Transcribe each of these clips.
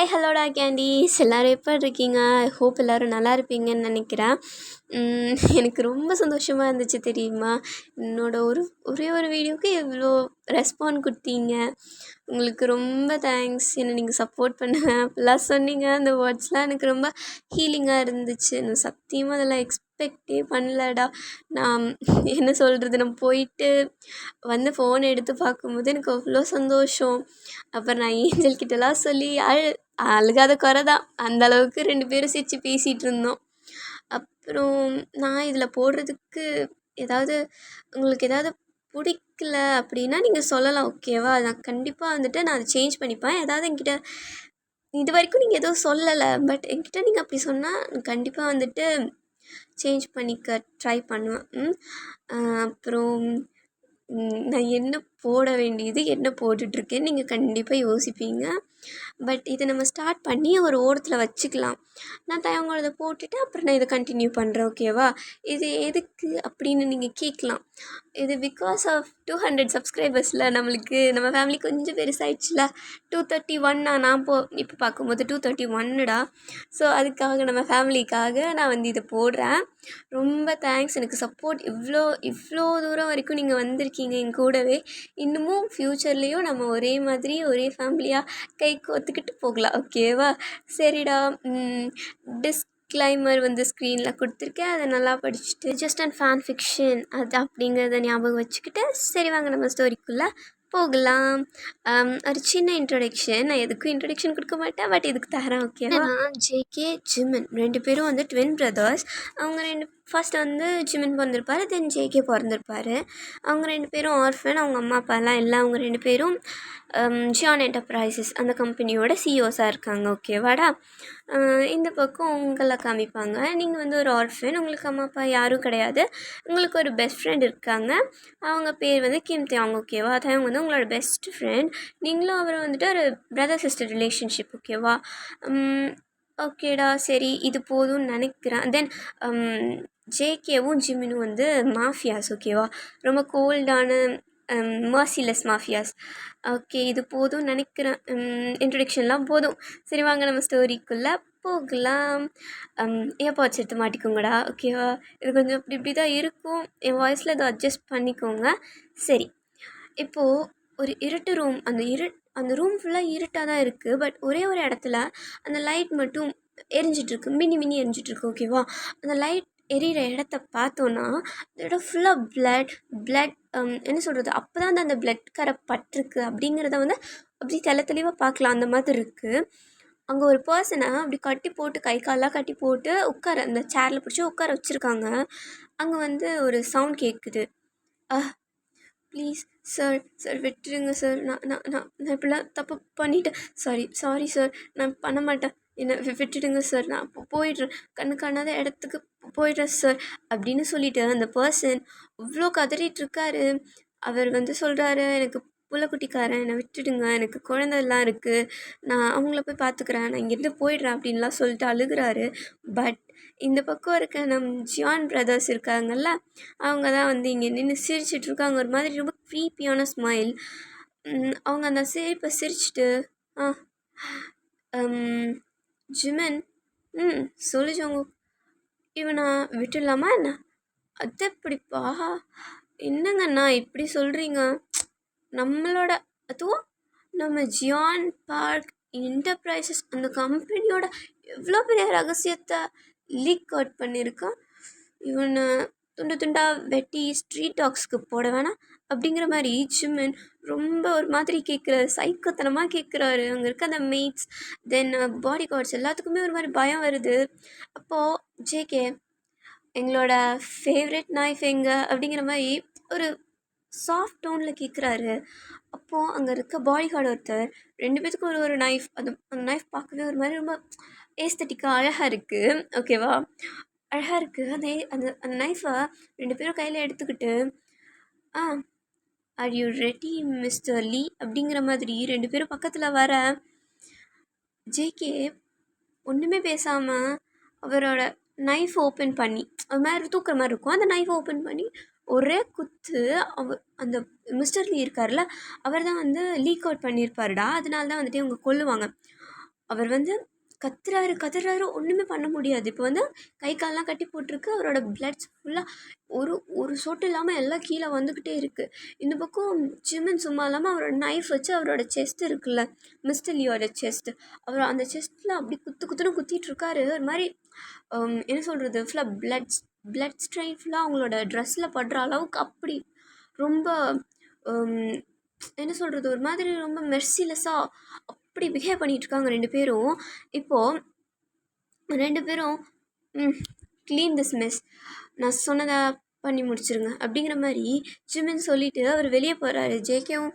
Hi ஹலோடா candies எல்லோரும் எப்படி இருக்கீங்க? ஐ ஹோப் எல்லோரும் நல்லா இருப்பீங்கன்னு நினைக்கிறேன். எனக்கு ரொம்ப சந்தோஷமாக இருந்துச்சு தெரியுமா? ஒரே ஒரு வீடியோவுக்கு எவ்வளோ ரெஸ்பாண்ட் கொடுத்தீங்க. உங்களுக்கு ரொம்ப தேங்க்ஸ். என்னை நீங்கள் சப்போர்ட் பண்ணுவேன் அப்படிலாம் சொன்னீங்க. அந்த வேர்ட்ஸ்லாம் எனக்கு ரொம்ப ஹீலிங்காக இருந்துச்சு. நான் சத்தியமாக அதெல்லாம் எக்ஸ்பெக்டே பண்ணலடா. நான் என்ன சொல்கிறது, நான் போயிட்டு வந்து ஃபோன் எடுத்து பார்க்கும்போது எனக்கு அவ்வளோ சந்தோஷம். அப்புறம் நான் ஏஞ்சல் கிட்டலாம் சொல்லி அழுகாத குறை தான். அந்தளவுக்கு 2 பேரும் சிரித்து பேசிகிட்டு இருந்தோம். அப்புறம் நான் இதில் போடுறதுக்கு உங்களுக்கு ஏதாவது பிடிக்கல அப்படின்னா நீங்கள் சொல்லலாம், ஓகேவா? நான் கண்டிப்பாக நான் அதை சேஞ்ச் பண்ணிப்பேன். ஏதாவது என்கிட்ட இது வரைக்கும் நீங்கள் எதுவும் சொல்லலை, பட் என்கிட்ட நீங்கள் அப்படி சொன்னால் கண்டிப்பாக சேஞ்ச் பண்ணிக்க ட்ரை பண்ணுவேன். அப்புறம் நான் என்ன போட வேண்டியது என்ன போட்டுட்ருக்கேன்னு நீங்கள் கண்டிப்பாக யோசிப்பீங்க. பட் இதை நம்ம ஸ்டார்ட் பண்ணி ஒரு ஓரத்தில் வச்சுக்கலாம். நான் தயவுங்கிறத போட்டுட்டு அப்புறம் நான் இதை கண்டினியூ பண்ணுறேன், ஓகேவா? இது எதுக்கு அப்படின்னு நீங்கள் கேட்கலாம். இது பிகாஸ் ஆஃப் 200 சப்ஸ்கிரைபர்ஸில் நம்ம ஃபேமிலி கொஞ்சம் பெருசாகிடுச்சுல. 231 நான் இப்போ பார்க்கும்போது 231டா. ஸோ அதுக்காக நம்ம ஃபேமிலிக்காக நான் இதை போடுறேன். ரொம்ப தேங்க்ஸ். எனக்கு சப்போர்ட் இவ்வளோ தூரம் வரைக்கும் நீங்கள் வந்திருக்கீங்க என் கூடவே. இன்னமும் ஃப்யூச்சர்லேயும் நம்ம ஒரே மாதிரி ஒரே ஃபேமிலியாக கை கோத்துக்கிட்டு போகலாம், ஓகேவா? சரிடா. டிஸ்க்ளைமர் ஸ்க்ரீனில் கொடுத்துருக்கேன். அதை நல்லா படிச்சுட்டு ஜஸ்ட் அண்ட் ஃபேன் ஃபிக்ஷன் அது அப்படிங்கிறத ஞாபகம் வச்சுக்கிட்டு சரி வாங்க நம்ம ஸ்டோரிக்குள்ளே போகலாம். ஒரு சின்ன இன்ட்ரொடக்ஷன். நான் எதுக்கும் இன்ட்ரொடக்ஷன் கொடுக்க மாட்டேன், பட் இதுக்கு தரேன், ஓகேவா? ஜேகே ஜிமின் 2 பேரும் ட்வின் பிரதர்ஸ். அவங்க ஃபர்ஸ்ட் ஜிமின் பிறந்திருப்பார், தென் ஜேகே பிறந்திருப்பார். அவங்க 2 பேரும் ஆர்ஃபன். அவங்க அம்மா அப்பாலாம் இல்லை. அவங்க 2 பேரும் ஜியான் என்டர்பிரைசஸ் அந்த கம்பெனியோட சிஇஓஸாக இருக்காங்க, ஓகேவாடா? இந்த பக்கம் உங்களை காமிப்பாங்க. நீங்கள் ஒரு ஆர்ஃபன், உங்களுக்கு அம்மா அப்பா யாரும் கிடையாது. உங்களுக்கு ஒரு பெஸ்ட் ஃப்ரெண்ட் இருக்காங்க. அவங்க பேர் கிம் தியாங், ஓகேவா? அதான் அவங்க உங்களோட பெஸ்ட் ஃப்ரெண்ட். நீங்களும் அவர் ஒரு பிரதர் சிஸ்டர் ரிலேஷன்ஷிப், ஓகேவா? ஓகேடா, சரி இது போதும்னு நினைக்கிறேன். தென் ஜேகேவும் ஜிமினும் மாஃபியாஸ், ஓகேவா? ரொம்ப கோல்டான மர்சிலெஸ் மாஃபியாஸ். ஓகே, இது போதும்னு நினைக்கிறேன். இன்ட்ரொடக்ஷன்லாம் போதும். சரி வாங்க நம்ம ஸ்டோரிக்குள்ளே போகலாம். ஏர்பாட்ஸ் எடுத்து மாட்டிக்கோங்கடா, ஓகேவா? இது கொஞ்சம் இப்படி தான் இருக்கும். என் வாய்ஸில் இதை அட்ஜஸ்ட் பண்ணிக்கோங்க. சரி, இப்போது ஒரு இருட்டு ரூம். அந்த ரூம் ஃபுல்லாக இருட்டாக தான் இருக்குது. பட் ஒரே ஒரு இடத்துல அந்த லைட் மட்டும் எரிஞ்சிட்ருக்கு, மினி எரிஞ்சிட்ருக்கு, ஓகேவா? அந்த லைட் எரியிற இடத்த பார்த்தோன்னா அந்த இடம் ஃபுல்லாக பிளட் என்ன சொல்கிறது, அப்போ தான் அந்த பிளட் கரை பட்டிருக்கு அப்படிங்கிறத அப்படி தெளிவாக பார்க்கலாம். அந்த மாதிரி இருக்குது. அங்கே ஒரு பர்சனை அப்படி கட்டி போட்டு கை காலெலாம் கட்டி போட்டு அந்த சேரில் பிடிச்சி உட்கார வச்சுருக்காங்க. அங்கே ஒரு சவுண்ட் கேட்குது. ப்ளீஸ் சார் விட்டுருங்க சார். நான் இப்படிலாம் தப்பு பண்ணிட்டேன். சாரி சார், நான் பண்ண மாட்டேன். என்னை விட்டுடுங்க சார், நான் போயிடுறேன், கண்ணு காணாத இடத்துக்கு போயிடுறேன் சார் அப்படின்னு சொல்லிட்டு அந்த பர்சன் அவ்வளோ கதறிட்டுருக்காரு. அவர் சொல்கிறாரு, எனக்கு புள்ளக்குட்டிக்காரன், என்னை விட்டுடுங்க, எனக்கு குழந்தைலாம் இருக்குது, நான் அவங்கள போய் பார்த்துக்கிறேன், நான் இங்கேருந்து போயிடுறேன் அப்படின்லாம் சொல்லிட்டு அழுகிறாரு. பட் இந்த பக்கம் இருக்க ஜியான் பிரதர்ஸ் இருக்காங்கல்ல, அவங்க தான் இங்கே நின்று சிரிச்சிட்ருக்காங்க. ஒரு மாதிரி ரொம்ப க்ரீப்பியான ஸ்மைல். அவங்க அந்த சிரிப்பை சிரிச்சிட்டு ஜிமின் சொல்லு ஜோங்கு, இவனை விட்டுடலாமா என்ன? அது எப்படிப்பா, என்னங்கண்ணா இப்படி சொல்கிறீங்க? அதுவும் நம்ம ஜியான் பார்க் என்டர்பிரைசஸ் அந்த கம்பெனியோட எவ்வளோ பெரிய ரகசியத்தை லீக் அவுட் பண்ணியிருக்கான். இவனை துண்டு துண்டாக வெட்டி ஸ்ட்ரீட் டாக்ஸ்க்கு போட வேணாம் அப்படிங்கிற மாதிரி ஜிமின் ரொம்ப ஒரு மாதிரி கேட்குறாரு, சைக்கத்தனமாக கேட்குறாரு. அங்கே இருக்க அந்த மெய்ட்ஸ், தென் பாடி கார்ட்ஸ் எல்லாத்துக்குமே ஒரு மாதிரி பயம் வருது. அப்போது ஜேகே, எங்களோட ஃபேவரட் நைஃப் எங்கே அப்படிங்கிற மாதிரி ஒரு சாஃப்ட் டோனில் கேட்குறாரு. அப்போது அங்கே இருக்க பாடி கார்டு ஒருத்தர் 2 பேத்துக்கும் ஒரு நைஃப், அந்த நைஃப் பார்க்கவே ஒரு மாதிரி ரொம்ப ஏஸ்தட்டிக்காக அழகாக இருக்குது, ஓகேவா? அழகாக இருக்குது. அந்த அந்த நைஃபை 2 பேரும் கையில் எடுத்துக்கிட்டு ஆர் யூ ரெடி மிஸ்டர் லீ அப்படிங்கிற மாதிரி 2 பேரும் பக்கத்தில் வர ஜேகே ஒன்றுமே பேசாமல் அவரோட நைஃப் ஓப்பன் பண்ணி, அது மாதிரி தூக்குற மாதிரி இருக்கும், அந்த நைஃப் ஓப்பன் பண்ணி ஒரே குத்து. அந்த மிஸ்டர் லீ இருக்கார்ல, அவர் தான் லீக் அவுட் பண்ணியிருப்பாருடா. அதனால தான் இவங்க கொல்லுவாங்க. அவர் வந்து கத்துறாரு கத்துறாரு, ஒன்றுமே பண்ண முடியாது. இப்போ வந்து கை கால்லாம் கட்டி போட்டிருக்கு. அவரோட பிளட்ஸ் ஃபுல்லாக ஒரு ஒரு சொட்டு இல்லாமல் எல்லாம் கீழே வந்துக்கிட்டே இருக்குது. இந்த பக்கம் ஜிமின் சும்மா இல்லாமல் அவரோட நைஃப் வச்சு அவரோட செஸ்ட் இருக்குல்ல, மிஸ்டர் லியோட செஸ்ட், அவர் அந்த செஸ்ட்டில் அப்படி குத்துன்னு குத்திட்டு இருக்காரு. ஒரு மாதிரி என்ன சொல்கிறது, ஃபுல்லாக பிளட் ஸ்ட்ரெயின் ஃபுல்லாக அவங்களோட ட்ரெஸ்ஸில் படுற அளவுக்கு அப்படி ரொம்ப என்ன சொல்கிறது, ஒரு மாதிரி ரொம்ப மெர்சிலெஸ்ஸாக அப்படி பிஹேவ் பண்ணிகிட்ருக்காங்க 2 பேரும். இப்போது 2 பேரும் க்ளீன் திஸ் மெஸ், நான் சொன்னதை பண்ணி முடிச்சிருங்க அப்படிங்கிற மாதிரி ஜிமின் சொல்லிவிட்டு அவர் வெளியே போகிறாரு. ஜேகேவும்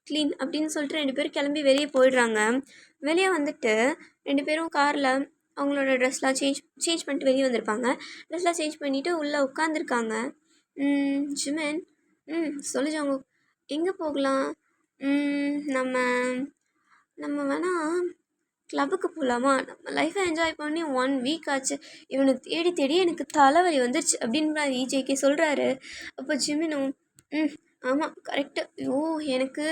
க்ளீன் அப்படின்னு சொல்லிட்டு 2 பேரும் கிளம்பி வெளியே போயிடுறாங்க. வெளியே வந்துட்டு 2 பேரும் காரில் அவங்களோட ட்ரெஸ்லாம் சேஞ்ச் பண்ணிட்டு வெளியே வந்திருப்பாங்க. ட்ரெஸ்லாம் சேஞ்ச் பண்ணிவிட்டு உள்ளே உட்காந்துருக்காங்க. ஜிமின் சொல்லு ஜாங்குக், எங்கே போகலாம்? நம்ம நம்ம வேணால் கிளப்புக்கு போகலாமா? நம்ம லைஃப்பை என்ஜாய் பண்ணி 1 வீக் ஆச்சு, இவனை தேடி தேடி எனக்கு தலைவலி வந்துருச்சு அப்படின்னு ஜேகே சொல்கிறாரு. அப்போ ஜிமினும் ஆமாம் கரெக்டு, எனக்கு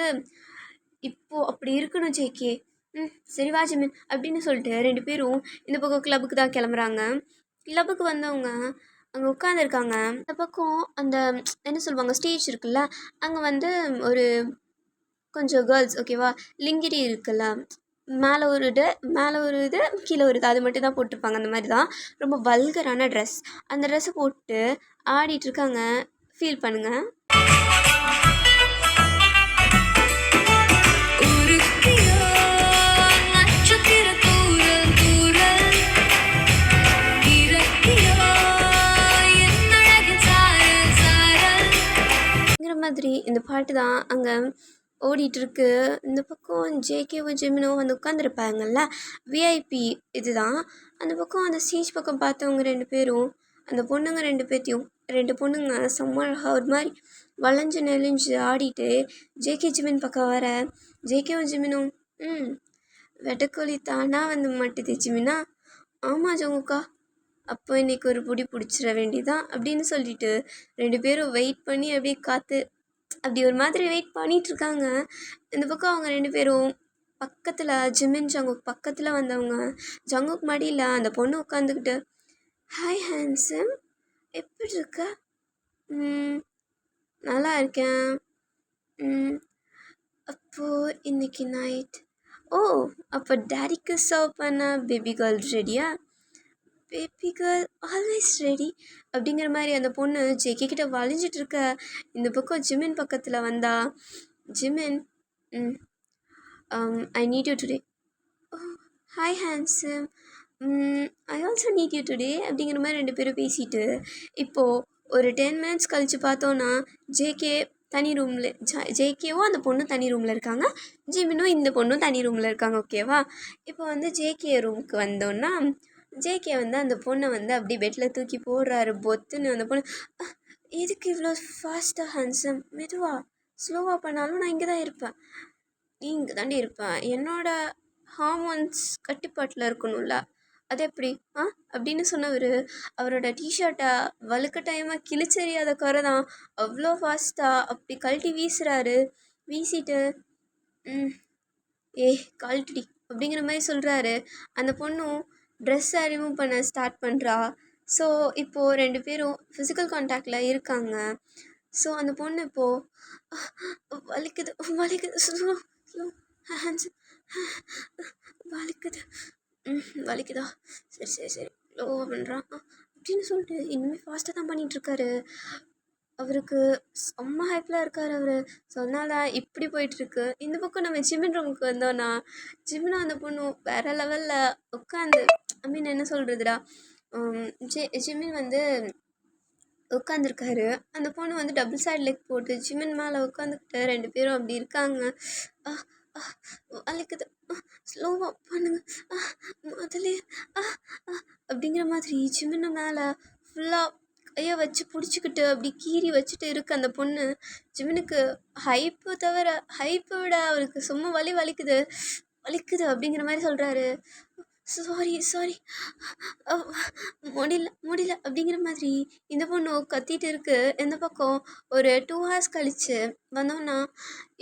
இப்போது அப்படி இருக்கணும் ஜேகே, சரி வா ஜிமின் அப்படின்னு சொல்லிட்டு 2 பேரும் இந்த பக்கம் கிளப்புக்கு தான் கிளம்புறாங்க. கிளப்புக்கு வந்தவங்க அங்கே உட்காந்துருக்காங்க. இந்த பக்கம் அந்த என்ன சொல்லுவாங்க, ஸ்டேஜ் இருக்குல்ல, அங்கே வந்து ஒரு கொஞ்சம் கேர்ள்ஸ் ஓகேவா, லிங்கிரி இருக்குல்ல, மேலே ஒரு இது கீழே ஒரு இது, அது மட்டும் தான் போட்டிருப்பாங்க. அந்த மாதிரி தான் ரொம்ப வல்கரான ட்ரெஸ். அந்த ட்ரெஸ்ஸை போட்டு ஆடிட்டுருக்காங்க. ஃபீல் பண்ணுங்கள். மாதிரி இந்த பாட்டு தான் அங்கே ஓடிட்டுருக்கு. இந்த பக்கம் ஜேகேவும் ஜிமினும் வந்து உட்காந்துருப்பாங்கல்ல, விஐபி இது தான். அந்த பக்கம் அந்த ஸ்டேஜ் பக்கம் பார்த்தவங்க 2 பேரும் அந்த பொண்ணுங்க 2 பேர்த்தையும் 2 பொண்ணுங்க செம்ம ஒரு மாதிரி வளைஞ்சு நெளிஞ்சு ஆடிட்டு ஜேகே ஜிமின் பக்கம் வர ஜேகேவும் ஜிமினும் வெட்டக்கோழி தானா வந்து மாட்டுது ஜிமினா, ஆமாம் ஜங்குக்கா, அப்போ இன்றைக்கி ஒரு புடி பிடிச்சிட வேண்டியதான் அப்படின்னு சொல்லிட்டு 2 பேரும் வெயிட் பண்ணி அப்படியே காற்று அப்படி ஒரு மாதிரி வெயிட் பண்ணிகிட்ருக்காங்க. இந்த பக்கம் அவங்க 2 பேரும் பக்கத்தில் ஜிமின் ஜங்குக் பக்கத்தில் வந்தவங்க ஜங்குக் மடியில் அந்த பொண்ணு உட்காந்துக்கிட்டு, ஹாய் ஹேண்ட்ஸம், எப்படி இருக்க? நல்லா இருக்கேன். அப்போது இன்றைக்கி நைட் அப்போ டேடிக்கு சர்வ் பண்ண பேபி கேர்ள் ரெடியா? பேபி கேர்ள் ஆல்வேஸ் ரெடி அப்படிங்கிற மாதிரி அந்த பொண்ணு ஜேகே கிட்ட வளைஞ்சிட்ருக்க. இந்த பக்கம் ஜிமின் பக்கத்தில் வந்தா, Jimin I need you today. Hi handsome, I also need you today அப்படிங்கிற மாதிரி 2 பேரும் பேசிட்டு, இப்போது ஒரு 10 மினிட்ஸ் கழித்து பார்த்தோன்னா ஜேகே தனி ரூமில் ஜேகேவும் அந்த பொண்ணும் தனி ரூமில் இருக்காங்க, ஜிமினும் இந்த பொண்ணும் தனி ரூமில் இருக்காங்க ஓகேவா. இப்போ வந்து ஜேகே ரூமுக்கு வந்தோன்னா ஜேகே வந்து அந்த பொண்ணை வந்து அப்படி பெட்டில் தூக்கி போடுறாரு பொத்துன்னு. அந்த பொண்ணு, எதுக்கு இவ்வளோ ஃபாஸ்ட்டாக ஹேண்ட்ஸம், மெதுவாக ஸ்லோவாக பண்ணாலும் நான் இங்கே தான் இருப்பேன், நீ இங்கே தாண்டி இருப்பேன், என்னோடய ஹார்மோன்ஸ் கட்டுப்பாட்டில் இருக்கணும்ல, அது எப்படி அப்படின்னு சொன்னவர் அவரோட டிஷர்ட்டை வலுக்கட்டாயமாக கிழிச்செறியாத குறை தான் அவ்வளோ ஃபாஸ்ட்டாக அப்படி கழட்டி வீசுகிறாரு. வீசிட்டு கழட்டி அப்படிங்கிற மாதிரி சொல்கிறாரு. அந்த பொண்ணும் ட்ரெஸ்ஸை ரிமூவ் பண்ண ஸ்டார்ட் பண்ணுறா. ஸோ இப்போது 2 பேரும் ஃபிசிக்கல் கான்டாக்டில் இருக்காங்க. ஸோ அந்த பொண்ணு இப்போது வலிக்குது ஸ்லோ ஹேண்ட்ஸ் வலிக்குதா, சரி லோவாக பண்ணுறான் அப்படின்னு சொல்லிட்டு இனிமேல் ஃபாஸ்ட்டாக தான் பண்ணிகிட்ருக்காரு. அவருக்கு செம்ம ஹைப்பில் இருக்கார் அவர். ஸோ அதனால் இப்படி போயிட்டுருக்கு. இந்த பக்கம் நம்ம ஜிமின் ரூமுக்கு வந்தோன்னா ஜிமினும் அந்த பொண்ணும் வேறு லெவலில் உட்காந்து என்ன சொல்கிறதுடா, ஜிமின் வந்து உட்காந்துருக்காரு, அந்த பொண்ணு வந்து டபுள் சைட் லெக் போட்டு ஜிமின் மேலே உட்காந்துக்கிட்டு 2 பேரும் அப்படி இருக்காங்க. வலிக்குது, ஸ்லோவாக பண்ணுங்க, முதலே அப்படிங்கிற மாதிரி ஜிமின் மேலே ஃபுல்லாக கையை வச்சு பிடிச்சிக்கிட்டு அப்படி கீறி வச்சுட்டு இருக்கு அந்த பொண்ணு. ஜிமினுக்கு ஹைப்பை விட அவருக்கு சும்மா வலிக்குது அப்படிங்கிற மாதிரி சொல்கிறாரு. சாரி முடியல அப்படிங்கிற மாதிரி இந்த பொண்ணு கத்திட்டு இருக்கு. இந்த பக்கம் ஒரு 2 hours கழித்து வந்தோன்னா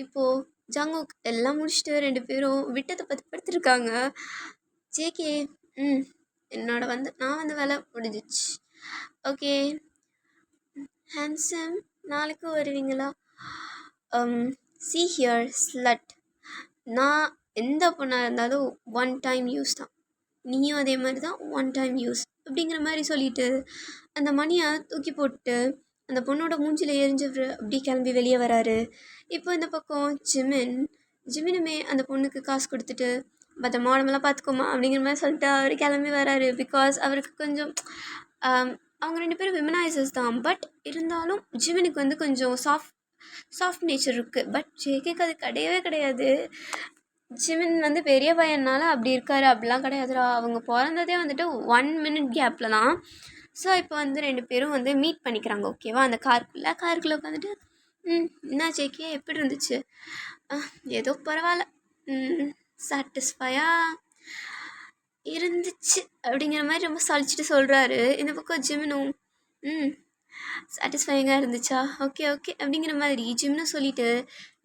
இப்போது ஜங்குக் எல்லாம் முடிச்சுட்டு 2 பேரும் விட்டத்தை பற்றி படுத்துருக்காங்க. ஜேகே என்னோட நான் வந்த வேலை முடிஞ்சிச்சு. ஓகே ஹேண்ட்ஸம் நாளைக்கு வருவீங்களா? சி ஹியர் ஸ்லட், நான் எந்த பொண்ணாக இருந்தாலும் 1 டைம் யூஸ் தான், நீயும் அதே மாதிரி தான் 1 டைம் யூஸ் அப்படிங்கிற மாதிரி சொல்லிட்டு அந்த மணியை தூக்கி போட்டு அந்த பொண்ணோட மூஞ்சில் எரிஞ்சவர் அப்படி கிளம்பி வெளியே வராரு. இப்போ இந்த பக்கம் ஜிமினுமே அந்த பொண்ணுக்கு காசு கொடுத்துட்டு பட் மாடமெல்லாம் பார்த்துக்கோமா அப்படிங்கிற மாதிரி சொல்லிட்டு அவர் கிளம்பி வராரு. பிகாஸ் அவருக்கு கொஞ்சம் அவங்க 2 பேரும் விமனைசர்ஸ் தான், பட் இருந்தாலும் ஜிமினுக்கு கொஞ்சம் சாஃப்ட் நேச்சர் இருக்குது. பட் ஜேகேக்கு அது கிடையாது. ஜிமின் பெரிய பையனால அப்படி இருக்காரு, அப்படிலாம் கிடையாதுடா. அவங்க பிறந்ததே 1 மினிட் கேப்பில் தான். ஸோ இப்போ 2 பேரும் மீட் பண்ணிக்கிறாங்க. ஓகேவா? அந்த காருக்குள்ளே உட்காந்துட்டு என்ன ஜேகே எப்படி இருந்துச்சு? ஏதோ பரவாயில்ல, சாட்டிஸ்ஃபையாக இருந்துச்சு அப்படிங்கிற மாதிரி ரொம்ப சலிச்சுட்டு சொல்கிறாரு. இந்த பக்கம் ஜிமினும் சாட்டிஸ்ஃபைங்காக இருந்துச்சா? ஓகே அப்படிங்கிற மாதிரி ஜிம்னு சொல்லிட்டு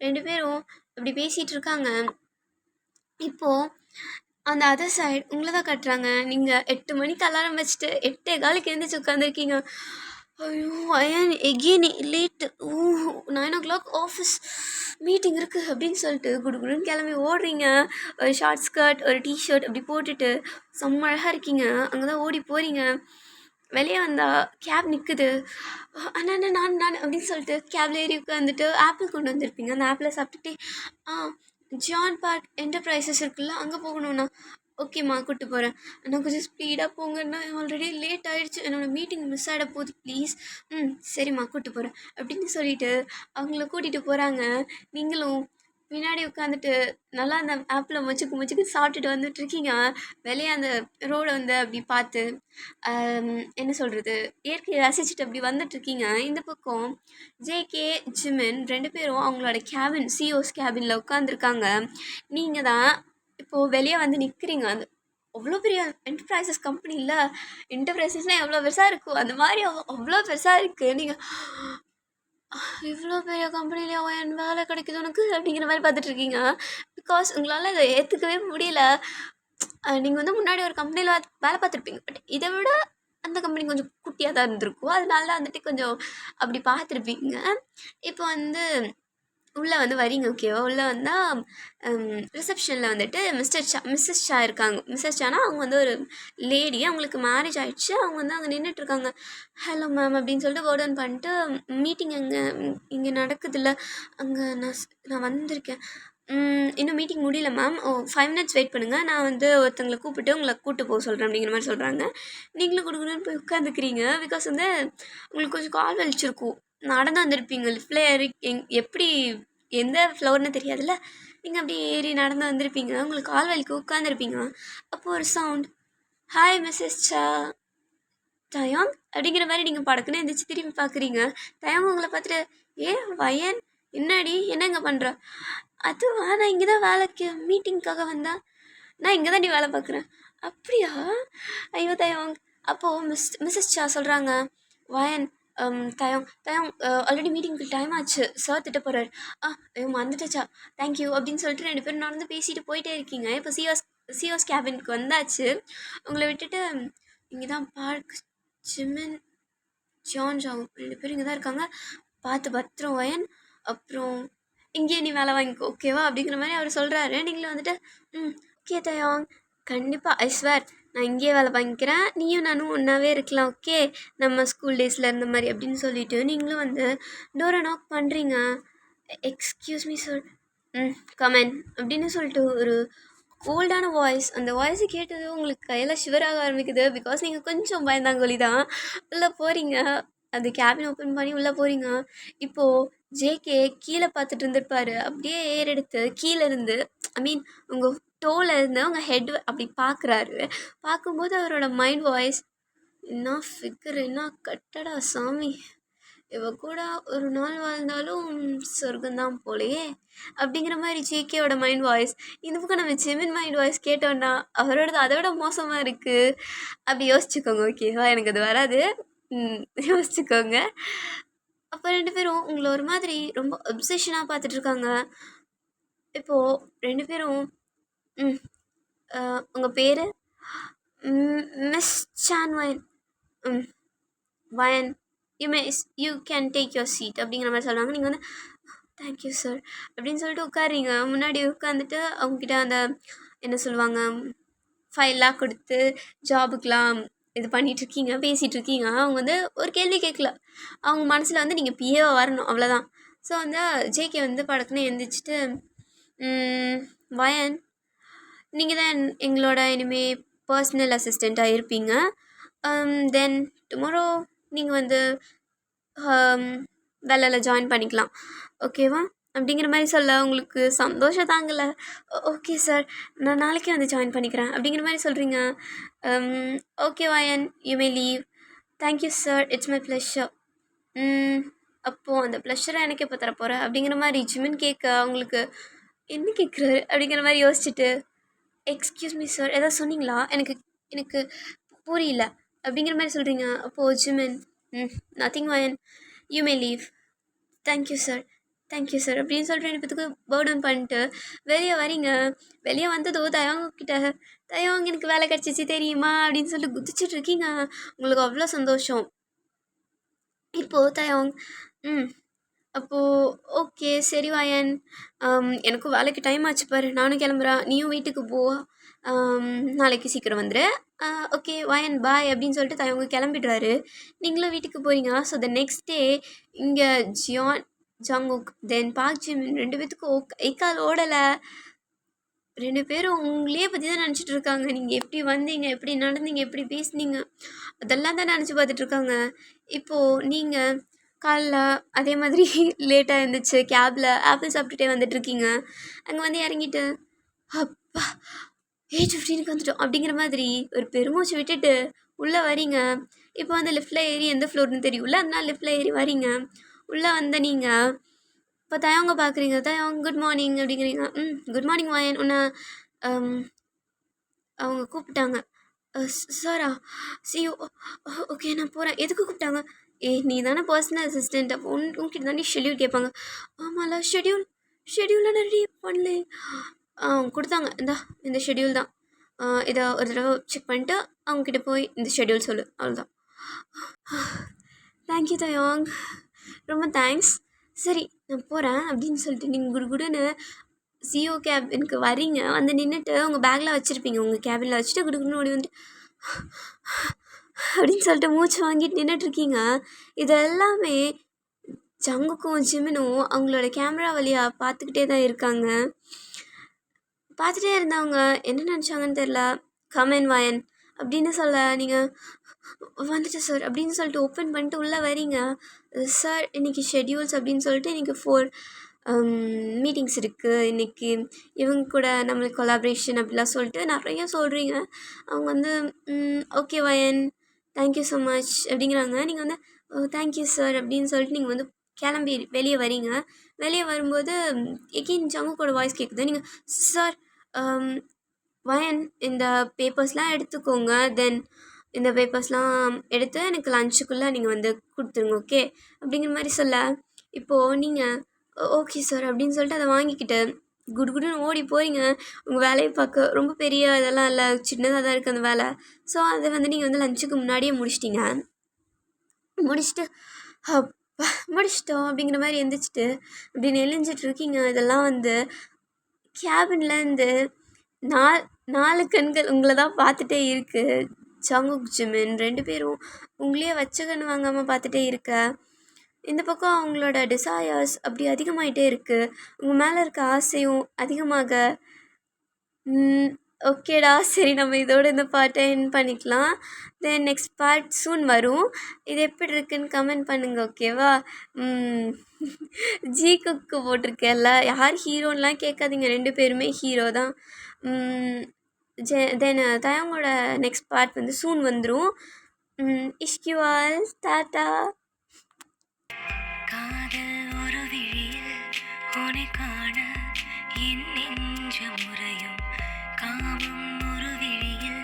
2 பேரும் அப்படி பேசிகிட்டு இருக்காங்க. இப்போது அந்த அதர் சைடு உங்களை தான் கட்டுறாங்க. நீங்கள் 8 மணிக்கு அலாரம் வச்சுட்டு 8:15 எழுந்திரிச்சு உட்காந்துருக்கீங்க. ஐயோ அயன் again late, 9 o'clock office meeting இருக்குது அப்படின்னு சொல்லிட்டு குடுன்னு கிளம்பி ஓடுறீங்க. ஒரு ஷார்ட் ஸ்கர்ட் ஒரு டிஷர்ட் அப்படி போட்டுட்டு செம்ம அழகாக இருக்கீங்க. அங்கே தான் ஓடி போகிறீங்க. வெளியே வந்தால் கேப் நிற்குது. அண்ணா நான் அப்படின்னு சொல்லிட்டு கேப்ல ஏறி உட்காந்துட்டு ஆப்பிள் கொண்டு வந்திருப்பீங்க. அந்த ஆப்பிளை சாப்பிட்டுட்டு ஜான் பார்க் என்டர்பிரைசஸ் இருக்குல்ல, அங்கே போகணுண்ணா. ஓகேம்மா கூப்பிட்டு போகிறேன். அண்ணா கொஞ்சம் ஸ்பீடாக போங்கண்ணா, ஆல்ரெடி லேட் ஆகிடுச்சு, என்னோடய மீட்டிங் மிஸ் ஆகிட போகுது ப்ளீஸ். சரிம்மா கூப்பிட்டு போகிறேன் அப்படின்னு சொல்லிட்டு அவங்கள கூட்டிகிட்டு போகிறாங்க. நீங்களும் பின்னாடி உட்காந்துட்டு நல்லா அந்த ஆப்பில் முச்சுக்கு சாப்பிட்டுட்டு வந்துட்டுருக்கீங்க. வெளியே அந்த ரோடை அப்படி பார்த்து என்ன சொல்கிறது, இயற்கையை ரசிச்சுட்டு அப்படி வந்துட்டுருக்கீங்க. இந்த பக்கம் ஜேகே ஜிமின் 2 பேரும் அவங்களோட கேபின் சிஓஸ் கேபினில் உட்காந்துருக்காங்க. நீங்கள் தான் இப்போது வெளியே நிற்கிறீங்க. அந்த அவ்வளோ பெரிய என்டர்பிரைசஸ் கம்பெனியில், என்டர்பிரைசஸ்னால் எவ்வளோ பெருசாக இருக்கும், அந்த மாதிரி அவ்வளோ பெருசாக இருக்குது. நீங்கள் இவ்வளோ பெரிய கம்பெனிலேயே என் வேலை கிடைக்குது உனக்கு அப்படிங்கிற மாதிரி பார்த்துட்ருக்கீங்க. பிகாஸ் உங்களால் இதை ஏற்றுக்கவே முடியல. நீங்கள் முன்னாடி ஒரு கம்பெனியில் வேலை பார்த்துருப்பீங்க, பட் இதை விட அந்த கம்பெனி கொஞ்சம் குட்டியாக தான் இருந்திருக்கும். அதனால கொஞ்சம் அப்படி பார்த்துருப்பீங்க. இப்போ உள்ளே வரீங்க. ஓகேவா? உள்ளே வந்தால் ரிசப்ஷனில் மிஸ்ஸஸ் ஷா இருக்காங்க. மிஸ்ஸஸ் ஷானா அவங்க ஒரு லேடி, அவங்களுக்கு மேரேஜ் ஆகிடுச்சு. அவங்க அங்கே நின்றுட்டுருக்காங்க. ஹலோ மேம் அப்படின்னு சொல்லிட்டு வேர்ட் பண்ணிட்டு மீட்டிங் இங்கே நடக்குதுல்ல, அங்கே நான் வந்திருக்கேன். இன்னும் மீட்டிங் முடியல மேம், 5 minutes வெயிட் பண்ணுங்கள், நான் ஒருத்தங்களை கூப்பிட்டு உங்களை கூப்பிட்டு போக சொல்கிறேன் அப்படிங்கிற மாதிரி சொல்கிறாங்க. நீங்களும் கொடுக்கணுன்னு போய் உட்காந்துக்கிறீங்க. பிகாஸ் உங்களுக்கு கொஞ்சம் கால் வலிச்சிருக்கும், நடந்து வந்திருப்பீங்க. லிஃப்டில் ஏறி எப்படி எந்த ஃப்ளோர்னு தெரியாதுல்ல, நீங்கள் அப்படி ஏறி நடந்து வந்திருப்பீங்க. உங்களுக்கு கால் வலிக்கு உட்காந்துருப்பீங்க. அப்போது ஒரு சவுண்ட், ஹாய் மிஸ்ஸஸ் சா தயாங் அப்படிங்கிற மாதிரி நீங்கள் படக்குன்னு எந்திரிச்சு திரும்பி பார்க்குறீங்க. தயாங் உங்களை பார்த்துட்டு, வயன் என்னடி என்னங்க பண்ணுற? அதுவா, நான் இங்கே தான் வேலைக்கு மீட்டிங்க்காக வந்தேன், நான் இங்கே தான் நீ வேலை பார்க்குறேன். அப்படியா? ஐயோ தயாங். அப்போது மிஸ்ஸஸ் சா சொல்கிறாங்க, வயன் தயாங் ஆல்ரெடி மீட்டிங்க்கு டைம் ஆச்சு, சார் திட்ட போகிறார். ஐயோ வந்துட்டச்சா, தேங்க்யூ அப்படின்னு சொல்லிட்டு 2 பேரும் நடந்து பேசிட்டு போயிட்டே இருக்கீங்க. இப்போ சிஓஸ் கேபினுக்கு வந்தாச்சு. உங்களை விட்டுட்டு இங்கே தான் பார்க் ஜிமின் ஜான் 2 பேரும் இங்கே தான் இருக்காங்க, பார்த்து பத்திரம் வயன், அப்புறம் இங்கேயே நீ வேலை வாங்கிக்கோ ஓகேவா அப்படிங்கிற மாதிரி அவர் சொல்கிறாரு. நீங்களும் ஓகே தயாங், கண்டிப்பாக ஐ ஸ்வேர் நான் இங்கேயே வேலை வாங்கிக்கிறேன், நீயும் நானும் ஒன்றாவே இருக்கலாம், ஓகே நம்ம ஸ்கூல் டேஸில் இருந்த மாதிரி அப்படின்னு சொல்லிட்டு நீங்களும் டோரை நாக் பண்ணுறீங்க. எக்ஸ்கியூஸ் மீ சார், கமென் அப்படின்னு சொல்லிட்டு ஒரு கோல்டான வாய்ஸ். அந்த வாய்ஸை கேட்டது உங்களுக்கு கையில் ஷிவராக ஆரம்பிக்குது. பிகாஸ் நீங்கள் கொஞ்சம் பயந்தாங்கொலி தான். உள்ளே போகிறீங்க, அந்த கேபின் ஓப்பன் பண்ணி உள்ளே போகிறீங்க. இப்போது ஜேகே கீழே பார்த்துட்டு இருந்திருப்பாரு. அப்படியே ஏறெடுத்து கீழே இருந்து உங்கள் டோவில் இருந்து அவங்க ஹெட் அப்படி பார்க்குறாரு. பார்க்கும்போது அவரோட மைண்ட் வாய்ஸ், என்ன ஃபிகர், என்ன கட்டடா சாமி, இவ கூட ஒரு நாள் வாழ்ந்தாலும் சொர்க்கம்தான் போலையே அப்படிங்கிற மாதிரி ஜேகேவோட மைண்ட் வாய்ஸ். இந்த பக்கம் நம்ம ஜிமின் மைண்ட் வாய்ஸ் கேட்டோன்னா அவரோடது அதை விட மோசமாக இருக்குது. அப்படி யோசிச்சுக்கோங்க ஓகேவா? எனக்கு அது வராது, யோசிச்சுக்கோங்க. அப்போ 2 பேரும் உங்களை ஒரு மாதிரி ரொம்ப அப்சஷனாக பார்த்துட்ருக்காங்க. இப்போது 2 பேரும் ம் உங்கள் பேர் மிஸ் சான் வயன். ம் வயன் you can take your seat அப்படிங்கிற மாதிரி சொல்கிறாங்க. நீங்கள் வந்து தேங்க்யூ சார் அப்படின்னு சொல்லிட்டு உட்காரிங்க. முன்னாடி உட்காந்துட்டு அவங்கக்கிட்ட அந்த என்ன சொல்லுவாங்க ஃபைல்லாம் கொடுத்து ஜாபுக்கெலாம் இது பண்ணிகிட்ருக்கீங்க, பேசிகிட்ருக்கீங்க. அவங்க வந்து ஒரு கேள்வி கேட்கல. அவங்க மனசில் வந்து நீங்கள் பிஏவாக வரணும், அவ்வளோதான். ஸோ வந்து ஜேகே வந்து படக்குன்னு எழுந்திரிச்சிட்டு வயன், நீங்கள் தான் எங்களோட இனிமேல் பர்சனல் அசிஸ்டண்ட்டாக இருப்பீங்க. தென் டுமாரோ நீங்கள் வந்து வேலையில் ஜாயின் பண்ணிக்கலாம், ஓகேவா அப்படிங்கிற மாதிரி சொல்ல உங்களுக்கு சந்தோஷம் தாங்கலை. ஓகே சார், நான் நாளைக்கே வந்து ஜாயின் பண்ணிக்கிறேன் அப்படிங்கிற மாதிரி சொல்கிறீங்க. ஓகே வயன், you may leave. Thank you sir, it's my pleasure. அப்போது அந்த ப்ளஷரை எனக்கு எப்போ தரப்போகிற அப்படிங்கிற மாதிரி ஜிமின் கேட்க அவங்களுக்கு என்ன கேட்குறாரு அப்படிங்கிற மாதிரி யோசிச்சுட்டு எக்ஸ்கியூஸ் மீ சார், எதாவது சொன்னீங்களா? எனக்கு எனக்கு புரியல அப்படிங்கிற மாதிரி சொல்கிறீங்க. அப்போது ஜிமின் நத்திங் வயன், you may leave. Thank you sir, thank you sir அப்படின்னு சொல்லிட்டு 2 பேத்துக்கு பர்டன் பண்ணிட்டு வெளியே வரீங்க. வெளியே வந்ததோ தயவங்க கிட்ட, தயவங்க எனக்கு வேலை கிடச்சிச்சு தெரியுமா அப்படின்னு சொல்லிட்டு குதிச்சுட்டு இருக்கீங்க. உங்களுக்கு அவ்வளோ சந்தோஷம். இப்போது தயவங் அப்போது ஓகே சரி வயன், எனக்கும் வேலைக்கு டைம் ஆச்சு பாரு, நானும் கிளம்புறேன், நீயும் வீட்டுக்கு போ, நாளைக்கு சீக்கிரம் வந்துடு. ஓகே வயன் பாய் அப்படின்னு சொல்லிட்டு தயவங்க கிளம்பிடுவாரு. நீங்களும் வீட்டுக்கு போகிறீங்க. ஸோ த நெக்ஸ்ட் டே இங்கே ஜங்குக் தென் பார்க் ஜிமின் 2 பேத்துக்கும் கை கால் ஓடலை. 2 பேரும் உங்களையே பற்றி தான் நினச்சிட்டு இருக்காங்க. நீங்கள் எப்படி வந்தீங்க, எப்படி நடந்தீங்க, எப்படி பேசுனீங்க, அதெல்லாம் தான் நினச்சி பார்த்துட்ருக்காங்க. இப்போது நீங்கள் காலைல அதே மாதிரி லேட்டாக இருந்துச்சு, கேபில் ஆப்பிள் சாப்பிட்டுட்டே வந்துட்டுருக்கீங்க. அங்கே வந்து இறங்கிட்டு அப்பா 8:15க்கு வந்துட்டோம் அப்படிங்கிற மாதிரி ஒரு பெருமூச்சு விட்டுட்டு உள்ளே வரீங்க. இப்போ வந்து லிஃப்ட்டில் ஏறி எந்த ஃப்ளோர்னு தெரியும்ல, அதனால் லிஃப்ட்டில் ஏறி வரீங்க. உள்ளே வந்த நீங்கள் இப்போ தயவங்க பார்க்குறீங்க. தயவங்க குட் மார்னிங் அப்படிங்கிறீங்க. குட் மார்னிங் வயன், உன்னை அவங்க கூப்பிட்டாங்க. சாரா சியூ, ஓகே நான் போகிறேன். எதுக்கு கூப்பிட்டாங்க? நீ தானே பர்சனல் அசிஸ்டண்ட், அப்போ உன்கிட்ட தானே ஷெட்யூல் கேட்பாங்க. ஆமாம்ல, ஷெட்யூலை நான் ரெடி பண்ணல. கொடுத்தாங்க, இந்த ஷெட்யூல் தான், இதை ஒரு தடவை செக் பண்ணிட்டு அவங்கக்கிட்ட போய் இந்த ஷெட்யூல் சொல்லு, அவ்வளோதான். தேங்க்யூ தயாங், ரொம்ப தேங்க்ஸ். சரி நான் போகிறேன் அப்படின்னு சொல்லிட்டு நீங்கள் குடுகுடுன்னு சிஓ கேபினுக்கு வரீங்க. வந்து நின்றுட்டு உங்கள் பேக்கில் வச்சுருப்பீங்க, உங்கள் கேபினில் வச்சுட்டு குடுகுடுன்னு ஓடி வந்துட்டு அப்படின்னு சொல்லிட்டு மூச்சு வாங்கிட்டு நின்றுட்டுருக்கீங்க. இது எல்லாமே ஜங்குக்கும் ஜிமினும் அவங்களோட கேமரா வழியாக பார்த்துக்கிட்டே தான் இருக்காங்க. பார்த்துட்டே இருந்தவங்க என்ன நினச்சாங்கன்னு தெரில. கமென் வயன் அப்படின்னு சொல்ல நீங்கள் வந்துட்டு சார் அப்படின்னு சொல்லிட்டு ஓப்பன் பண்ணிட்டு உள்ளே வரீங்க. சார் இன்றைக்கி ஷெட்யூல்ஸ் அப்படின்னு சொல்லிட்டு இன்றைக்கி 4 மீட்டிங்ஸ் இருக்குது, இன்றைக்கி இவங்க கூட நம்மளுக்கு கொலாபரேஷன் அப்படிலாம் சொல்லிட்டு நிறைய சொல்கிறீங்க. அவங்க வந்து ஓகே வயன், தேங்க்யூ ஸோ மச் அப்படிங்கிறாங்க. நீங்கள் வந்து தேங்க்யூ சார் அப்படின்னு சொல்லிட்டு நீங்கள் வந்து கிளம்பி வெளியே வரீங்க. வெளியே வரும்போது எகெயின் ஜங்குக்கோட வாய்ஸ் கேட்குது. நீங்கள் சார் வயன் இந்த பேப்பர்ஸ்லாம் எடுத்துக்கோங்க, தென் இந்த பேப்பர்ஸ்லாம் எடுத்து எனக்கு லஞ்சுக்குள்ளே நீங்கள் வந்து கொடுத்துருங்க, ஓகே அப்படிங்கிற மாதிரி சொல்ல, இப்போது நீங்கள் ஓகே சார் அப்படின்னு சொல்லிட்டு அதை வாங்கிக்கிட்டு குடுகுடுன்னு ஓடி போகிறீங்க. உங்கள் வேலையை பார்க்க ரொம்ப பெரிய இதெல்லாம் இல்லை, சின்னதாக தான் இருக்குது அந்த வேலை. ஸோ அதை வந்து நீங்கள் வந்து லஞ்சுக்கு முன்னாடியே முடிச்சிட்டிங்க. முடிச்சுட்டு முடிச்சிட்டோம் அப்படிங்கிற மாதிரி எழுந்திரிச்சிட்டு அப்படி நெளிஞ்சிட்ருக்கீங்க. இதெல்லாம் வந்து கேபின்லேருந்து 4 கண்கள் உங்களை தான் பார்த்துட்டே இருக்குது. ஜங்குக் ஜிமின் 2 பேரும் உங்களையே வச்ச கண்ணு வாங்காமல் பார்த்துட்டே இருக்க. இந்த பக்கம் அவங்களோட டிசையர்ஸ் அப்படி அதிகமாகிட்டே இருக்குது. உங்கள் மேலே இருக்க ஆசையும் அதிகமாக. ஓகேடா, சரி நம்ம இதோட இந்த பார்ட்டை எண்ட் பண்ணிக்கலாம். தென் நெக்ஸ்ட் பார்ட் சூன் வரும். இது எப்படி இருக்குன்னு கமெண்ட் பண்ணுங்கள், ஓகேவா? ஜி குக்கு போட்டிருக்கேன்ல, யார் ஹீரோன்னெலாம் கேட்காதீங்க, 2 பேருமே ஹீரோ தான். தென் தயவங்களோட நெக்ஸ்ட் பார்ட் வந்து சூன் வந்துடும். இஷ்கிவால் டாட்டா. காதல் ஒரு விழியில் உன்னை காண என் நெஞ்ச முறையும், காமம் ஒரு விழியில்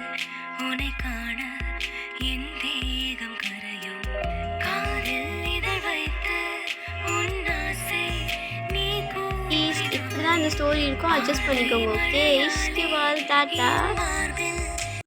உன்னை காண என் தேகம் கரையும், காதல் இதழ் வைத்து உன் ஆசை நீ இப்படிதான் இந்த ஸ்டோரி இருக்கும், அட்ஜஸ்ட் பண்ணிக்கோங்க. ஓகே, இஷ்டி வால் டாட்டா.